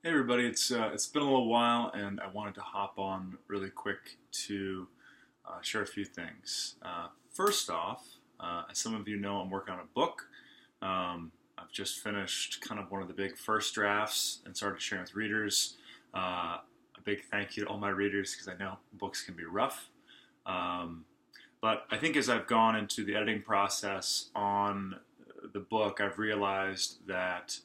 Hey everybody, it's been a little while, and I wanted to hop on really quick to share a few things. First off, as some of you know, I'm working on a book. I've just finished kind of one of the big first drafts and started sharing with readers. A big thank you to all my readers because I know books can be rough. Um, but I think as I've gone into the editing process on the book, I've realized that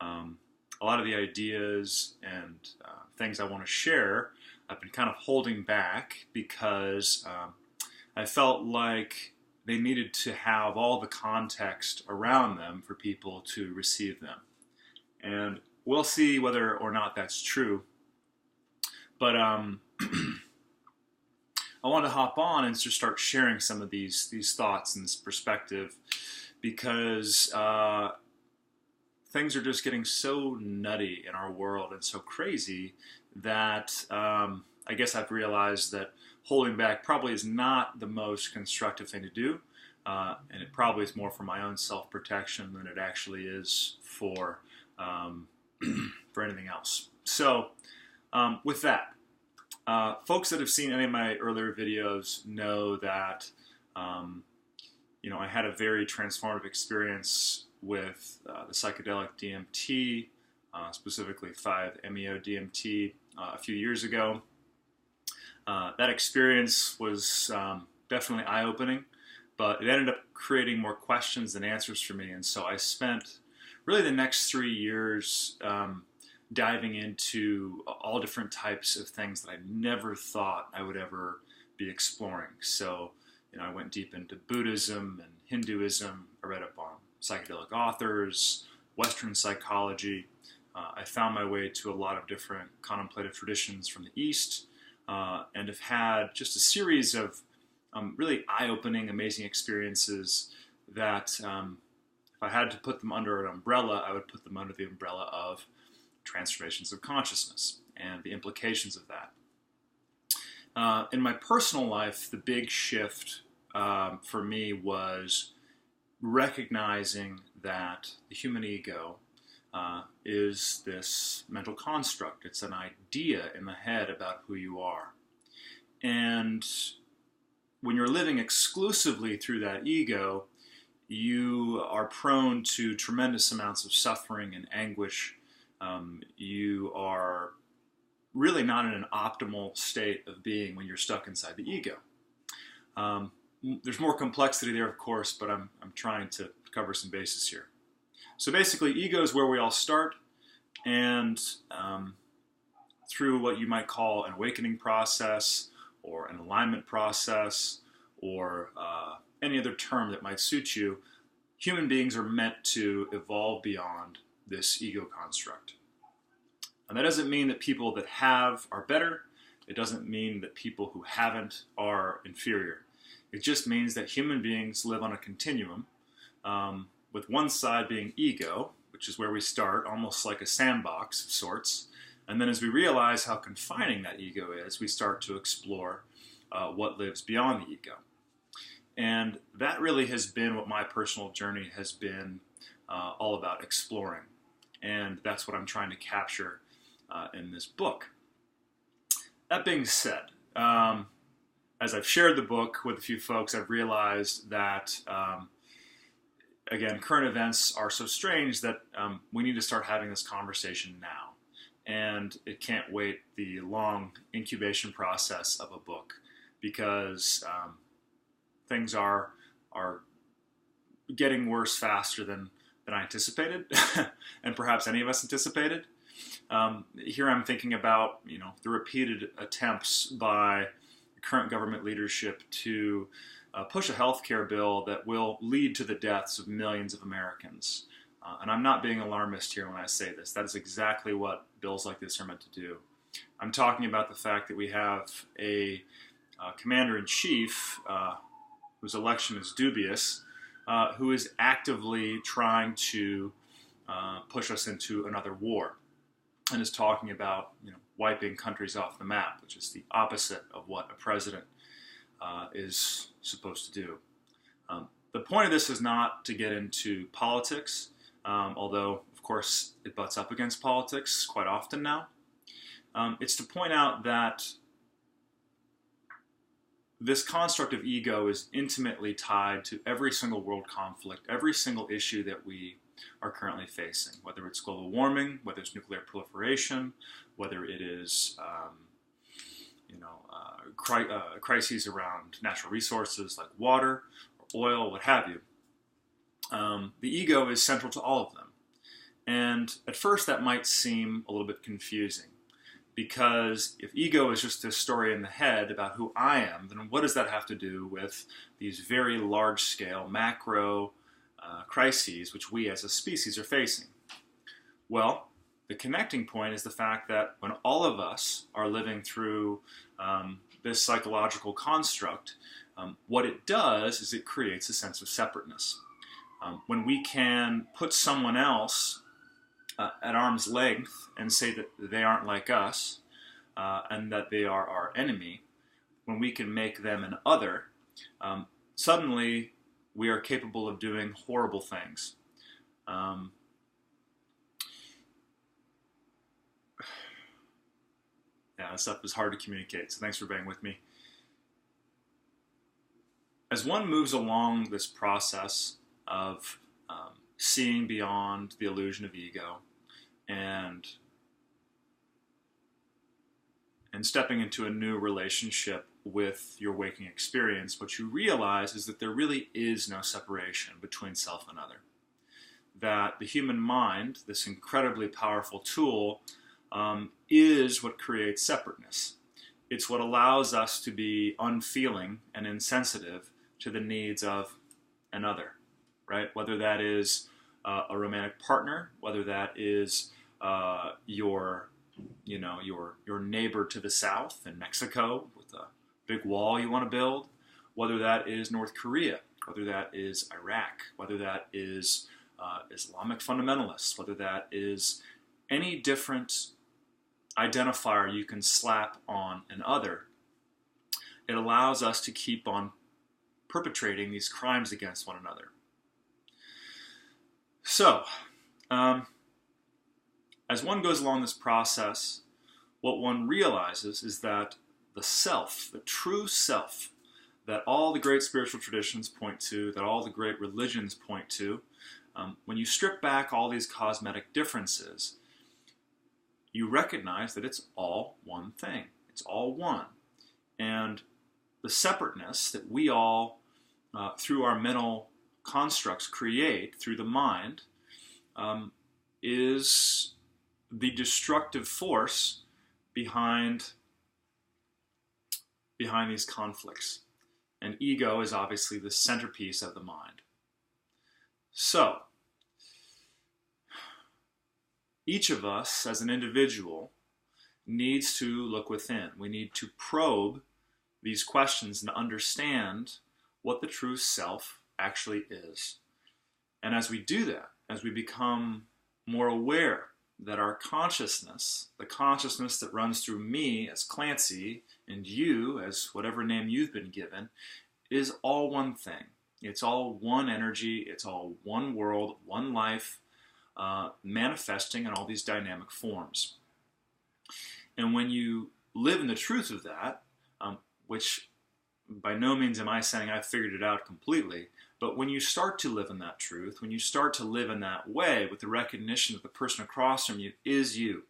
um, a lot of the ideas and things I want to share, I've been kind of holding back because I felt like they needed to have all the context around them for people to receive them. And we'll see whether or not that's true. But I wanted to hop on and just start sharing some of these thoughts and this perspective because things are just getting so nutty in our world and so crazy that I guess I've realized that holding back probably is not the most constructive thing to do. And it probably is more for my own self-protection than it actually is um, for anything else. So with that, folks that have seen any of my earlier videos know that um, I had a very transformative experience with the psychedelic DMT, specifically 5-MeO DMT, a few years ago. That experience was definitely eye-opening, but it ended up creating more questions than answers for me. And so I spent really the next 3 years diving into all different types of things that I never thought I would ever be exploring. So, I went deep into Buddhism and Hinduism. I read up on psychedelic authors, Western psychology. I found my way to a lot of different contemplative traditions from the East, and have had just a series of really eye-opening, amazing experiences that if I had to put them under an umbrella, I would put them under the umbrella of transformations of consciousness and the implications of that. In my personal life, the big shift for me was recognizing that the human ego is this mental construct. It's an idea in the head about who you are. And when you're living exclusively through that ego, you are prone to tremendous amounts of suffering and anguish. You are really not in an optimal state of being when you're stuck inside the ego. There's more complexity there, of course, but I'm trying to cover some bases here. So basically, ego is where we all start, and through what you might call an awakening process or an alignment process or any other term that might suit you, human beings are meant to evolve beyond this ego construct. And that doesn't mean that people that have are better. It doesn't mean that people who haven't are inferior. It just means that human beings live on a continuum, with one side being ego, which is where we start, almost like a sandbox of sorts. And then as we realize how confining that ego is, we start to explore what lives beyond the ego. And that really has been what my personal journey has been all about exploring. And that's what I'm trying to capture in this book. That being said, as I've shared the book with a few folks, I've realized that, again, current events are so strange that we need to start having this conversation now. And it can't wait the long incubation process of a book because things are getting worse faster than I anticipated, and perhaps any of us anticipated. Here I'm thinking about the repeated attempts by the current government leadership to push a health care bill that will lead to the deaths of millions of Americans. And I'm not being alarmist here when I say this. That is exactly what bills like this are meant to do. I'm talking about the fact that we have a commander-in-chief whose election is dubious, who is actively trying to push us into another war, and is talking about wiping countries off the map, which is the opposite of what a president is supposed to do. The point of this is not to get into politics, although, of course, it butts up against politics quite often now. It's to point out that this construct of ego is intimately tied to every single world conflict, every single issue that we are currently facing, whether it's global warming, whether it's nuclear proliferation, whether it is crises around natural resources like water, or oil, what have you. The ego is central to all of them. And at first that might seem a little bit confusing, because if ego is just a story in the head about who I am, then what does that have to do with these very large-scale macro crises which we as a species are facing? Well, the connecting point is the fact that when all of us are living through this psychological construct, what it does is it creates a sense of separateness. When we can put someone else at arm's length and say that they aren't like us and that they are our enemy, when we can make them an other, suddenly we are capable of doing horrible things. Yeah, this stuff is hard to communicate, so thanks for bearing with me. As one moves along this process of seeing beyond the illusion of ego and stepping into a new relationship with your waking experience, what you realize is that there really is no separation between self and other. That the human mind, this incredibly powerful tool, is what creates separateness. It's what allows us to be unfeeling and insensitive to the needs of another, right? Whether that is a romantic partner, whether that is your neighbor to the south in Mexico with a big wall you want to build, whether that is North Korea, whether that is Iraq, whether that is Islamic fundamentalists, whether that is any different identifier you can slap on an other. It allows us to keep on perpetrating these crimes against one another. So, as one goes along this process, what one realizes is that the self, the true self, that all the great spiritual traditions point to, that all the great religions point to, when you strip back all these cosmetic differences, you recognize that it's all one thing. It's all one. And the separateness that we all, through our mental constructs, create through the mind, is the destructive force behind these conflicts. And ego is obviously the centerpiece of the mind. So, each of us as an individual needs to look within. We need to probe these questions and understand what the true self actually is. And as we do that, as we become more aware that our consciousness, the consciousness that runs through me as Clancey and you as whatever name you've been given, is all one thing. It's all one energy, it's all one world, one life, manifesting in all these dynamic forms. And when you live in the truth of that, which by no means am I saying I've figured it out completely, but when you start to live in that truth, when you start to live in that way with the recognition that the person across from you is you,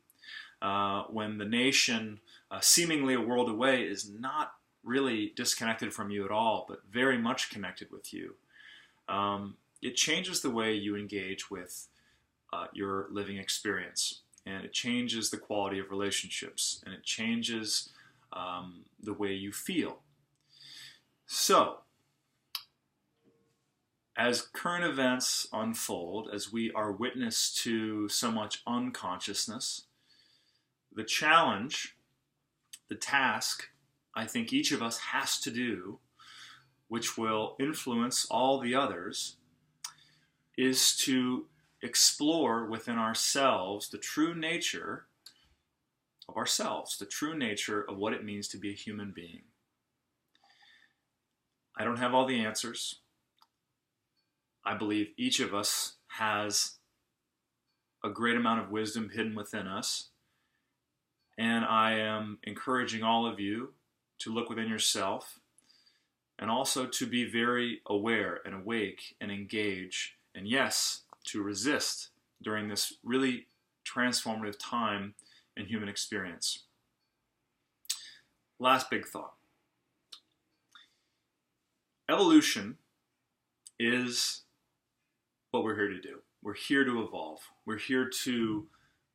when the nation seemingly a world away is not really disconnected from you at all, but very much connected with you, it changes the way you engage with your living experience, and it changes the quality of relationships, and it changes the way you feel. So, as current events unfold, as we are witness to so much unconsciousness, the challenge, the task, I think each of us has to do, which will influence all the others, is to explore within ourselves the true nature of ourselves, the true nature of what it means to be a human being. I don't have all the answers. I believe each of us has a great amount of wisdom hidden within us. And I am encouraging all of you to look within yourself and also to be very aware and awake and engage, and yes, to resist during this really transformative time in human experience. Last big thought. Evolution is what we're here to do. We're here to evolve. We're here to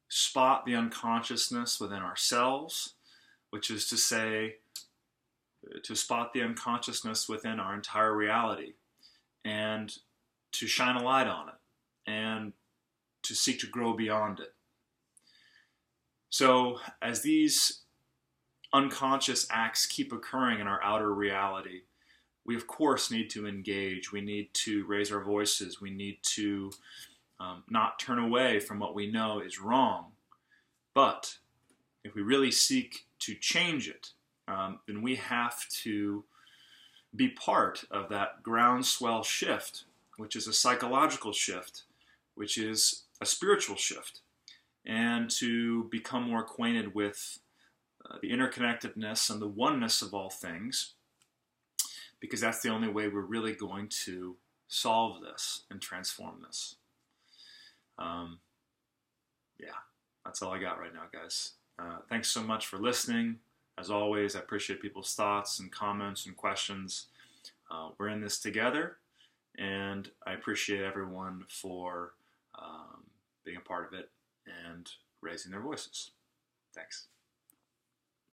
spot the unconsciousness within ourselves, which is to say, to spot the unconsciousness within our entire reality and to shine a light on it and to seek to grow beyond it. So as these unconscious acts keep occurring in our outer reality, we of course need to engage. We need to raise our voices. We need to not turn away from what we know is wrong. But if we really seek to change it, then we have to be part of that groundswell shift, which is a psychological shift, which is a spiritual shift, and to become more acquainted with the interconnectedness and the oneness of all things, because that's the only way we're really going to solve this and transform this. Yeah, that's all I got right now, guys. Thanks so much for listening. As always, I appreciate people's thoughts and comments and questions. We're in this together, and I appreciate everyone for being a part of it and raising their voices. Thanks.